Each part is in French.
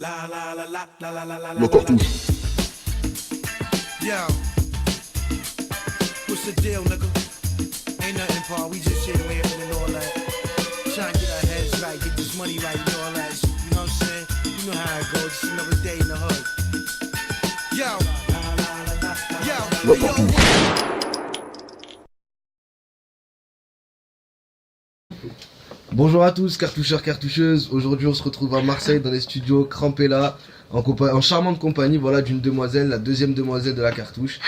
La cartouche. Yo, what's the deal, nigga? Ain't nothing, Paul. We just here rapping and all that. Trying to get our heads right, get this money right and all that. You know what I'm saying? You know how it goes. Just another day in the hood. Yo, La yo, cartouche. Bonjour à tous, cartoucheurs, cartoucheuses. Aujourd'hui, on se retrouve à Marseille dans les studios Crampella, en charmante compagnie, voilà, d'une demoiselle, la deuxième demoiselle de la cartouche.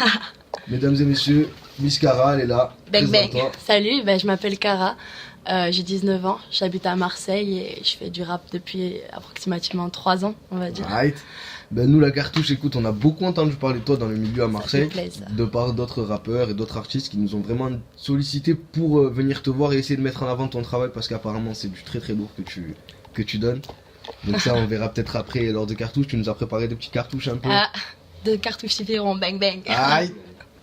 Mesdames et messieurs, Miss Cara, elle est là. Bang bang. Présente-toi. Salut, je m'appelle Cara, j'ai 19 ans, j'habite à Marseille et je fais du rap depuis approximativement 3 ans, on va dire. Right. Ben nous, la cartouche, écoute, on a beaucoup entendu parler de toi dans le milieu à Marseille, fait plaisir. de par d'autres rappeurs et d'autres artistes qui nous ont vraiment sollicité pour venir te voir et essayer de mettre en avant ton travail parce qu'apparemment c'est du très très lourd que tu donnes. Donc ça, on verra peut-être après lors de cartouches. Tu nous as préparé des petites cartouches un peu. Ah, de cartouches différents, bang bang. Aïe,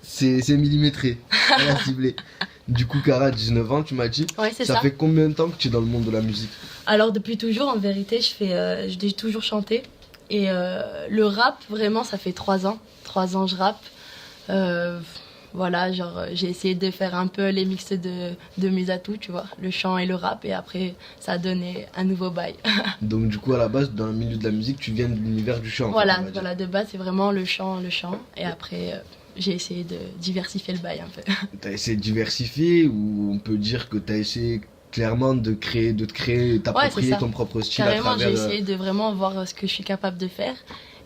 c'est millimétré, elle a ciblé. Du coup, Cara, 19 ans, tu m'as dit. Ouais, c'est Ça ça. fait combien de temps que tu es dans le monde de la musique? Alors depuis toujours, en vérité, j'ai toujours chanté. Et le rap, vraiment, ça fait 3 ans. 3 ans, je rappe. Voilà, genre, j'ai essayé de faire un peu les mix de mes atouts, tu vois, le chant et le rap. Et après, ça a donné un nouveau bail. Donc du coup, à la base, dans le milieu de la musique, tu viens de l'univers du chant. en fait, Voilà, on va dire. voilà, de base, c'est vraiment le chant. Et après, j'ai essayé de diversifier le bail un peu. T'as essayé de diversifier ou on peut dire que t'as essayé clairement de te créer, t'approprier ça. ton propre style Carrément, à j'ai travers... essayé de vraiment voir ce que je suis capable de faire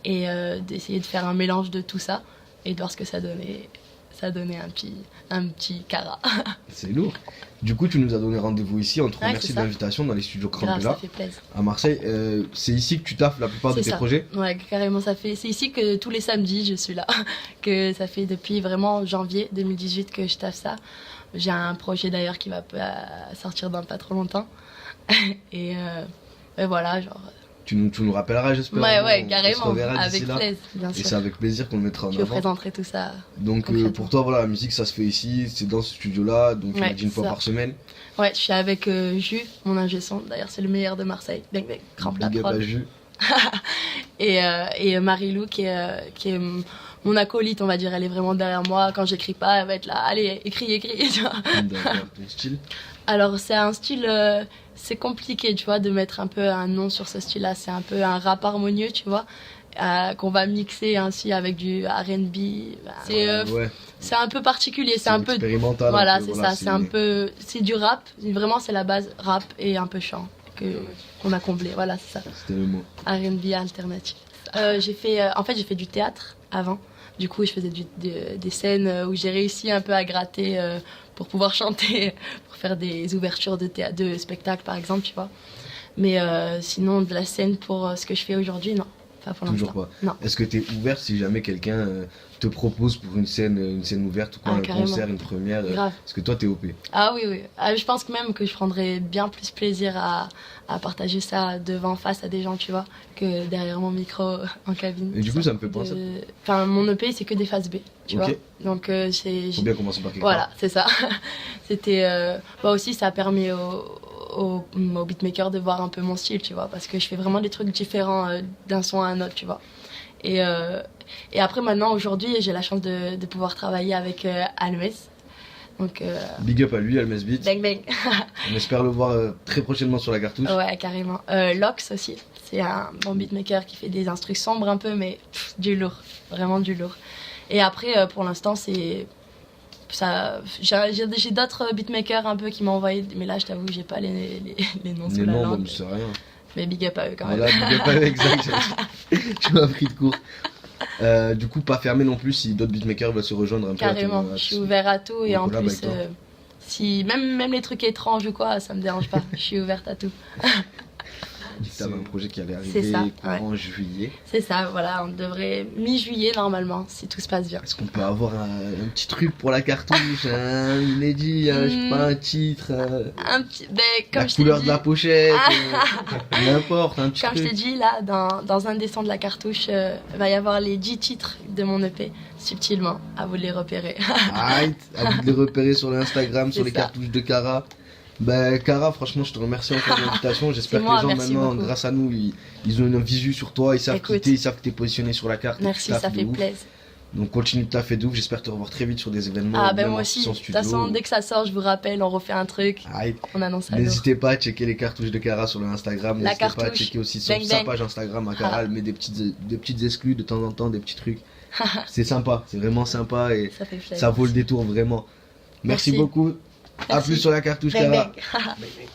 et d'essayer de faire un mélange de tout ça et de voir ce que ça donnait. Ça donnait un petit Cara. C'est lourd. Du coup, tu nous as donné rendez-vous ici. On te Ouais, remercie c'est de ça. l'invitation dans les studios Grave, ça Crampella fait plaisir. à Marseille. C'est ici que tu taffes la plupart de C'est tes ça. projets. Ouais, carrément, c'est ici que tous les samedis je suis là. Que ça fait depuis vraiment janvier 2018 que je taffe ça. J'ai un projet d'ailleurs qui va sortir dans pas trop longtemps. et voilà, genre. Tu nous rappelleras, j'espère. Ouais, On se carrément. reverra d'ici Avec là. plaisir, bien Et sûr. c'est avec plaisir qu'on le mettra en Je vous avant. présenterai tout ça. Donc concrètement. pour toi, voilà, la musique, ça se fait ici, c'est dans ce studio-là, donc tu Ouais, m'as dit une fois ça. par semaine. Ouais, je suis avec Jus, mon ingé son. D'ailleurs, c'est le meilleur de Marseille. Bang bang, crampe la Big up à prod. Jus. Et Marie-Lou qui est mon acolyte, on va dire. Elle est vraiment derrière moi. Quand j'écris pas, elle va être là. Allez, écris, tu vois. D'accord, ton style. Alors, c'est un style. C'est compliqué, tu vois, de mettre un peu un nom sur ce style-là. C'est un peu un rap harmonieux, tu vois. Qu'on va mixer ainsi avec du R&B. Ouais, C'est un peu particulier. C'est un peu. expérimental. Voilà, un peu, c'est ça. C'est un peu. C'est du rap. Vraiment, c'est la base rap et un peu chant qu'on a comblé. Voilà, c'est ça. C'était le mot. R&B alternatif. J'ai fait du théâtre avant. Du coup, je faisais des scènes où j'ai réussi un peu à gratter pour pouvoir chanter, pour faire des ouvertures de spectacles, par exemple, tu vois. Mais sinon, de la scène pour ce que je fais aujourd'hui, non. Pas pour Toujours l'instant. pas. Non. Est-ce que tu es ouverte si jamais quelqu'un te propose pour une scène ouverte ou quoi, Ah, un carrément. concert, une première Grave. Est-ce que toi t'es OP? Ah oui, oui. Ah, je pense que même que je prendrais bien plus plaisir à partager ça face à des gens, tu vois, que derrière mon micro en cabine. Et du coup, ça me fait penser. Enfin, mon EP, c'est que des phases B, tu Ok. vois. Donc, Faut bien commencer par quelque Voilà, part. c'est ça. C'était. Aussi, ça a permis aux beatmakers de voir un peu mon style, tu vois, parce que je fais vraiment des trucs différents d'un son à un autre, tu vois. Et après, maintenant, aujourd'hui, j'ai la chance de pouvoir travailler avec Almes. Donc, Big up à lui, Almes Beat. bang bang. On espère le voir très prochainement sur la cartouche. Ouais, carrément. Lox aussi. C'est un bon beatmaker qui fait des instrus sombres un peu, mais du lourd. Vraiment du lourd. Et après, pour l'instant, c'est. Ça, j'ai d'autres beatmakers un peu qui m'ont envoyé, mais là je t'avoue j'ai pas les noms sous Les la noms, langue. bon, c'est rien. Mais big up à eux quand même. Voilà, big up à eux, exact. Tu m'as pris de court. Du coup, pas fermé non plus si d'autres beatmakers veulent se rejoindre un peu. Carrément, je suis ouvert à tout et on en collab plus avec toi. si même les trucs étranges ou quoi, ça me dérange pas. Je suis ouverte à tout. Tu avais un projet qui allait C'est arriver ça, courant juillet. C'est ça, voilà, on devrait mi-juillet normalement si tout se passe bien. Est-ce qu'on peut avoir un petit truc pour la cartouche, un inédit, je sais pas, un titre, Un petit, la comme je t'ai couleur dit, de la pochette, n'importe, un petit comme je truc. t'ai dit là, dans un des sons de la cartouche, va y avoir les 10 titres de mon EP, subtilement, à vous de les repérer. Arrête, à vous de les repérer sur l'Instagram, sur C'est les ça. cartouches de Cara. Bah, Cara, franchement, je te remercie encore de l'invitation. J'espère que moi, les gens, merci maintenant, beaucoup. grâce à nous, ils ont une visu sur toi. Ils savent qui Écoute. t'es, ils savent que t'es positionné sur la carte. et que Merci, tu taffes ça de fait ouf. plaisir. Donc, continue de taffer de ouf. J'espère te revoir très vite sur des événements. Ah, ben même moi en aussi. De studio. toute façon, dès que ça sort, je vous rappelle, on refait un truc. Aïe. On annonce à l'heure. N'hésitez pas à checker les cartouches de Cara sur le Instagram. La N'hésitez pas à cartouche. checker aussi sur Bang, sa bang. page Instagram à Cara. Ah. Elle met des petites exclus de temps en temps, des petits trucs. C'est sympa, c'est vraiment sympa et Ça fait plaisir. ça vaut le détour vraiment. Merci Merci. beaucoup. À Merci. plus sur la cartouche Bang, Cara. bang. Bang, bang.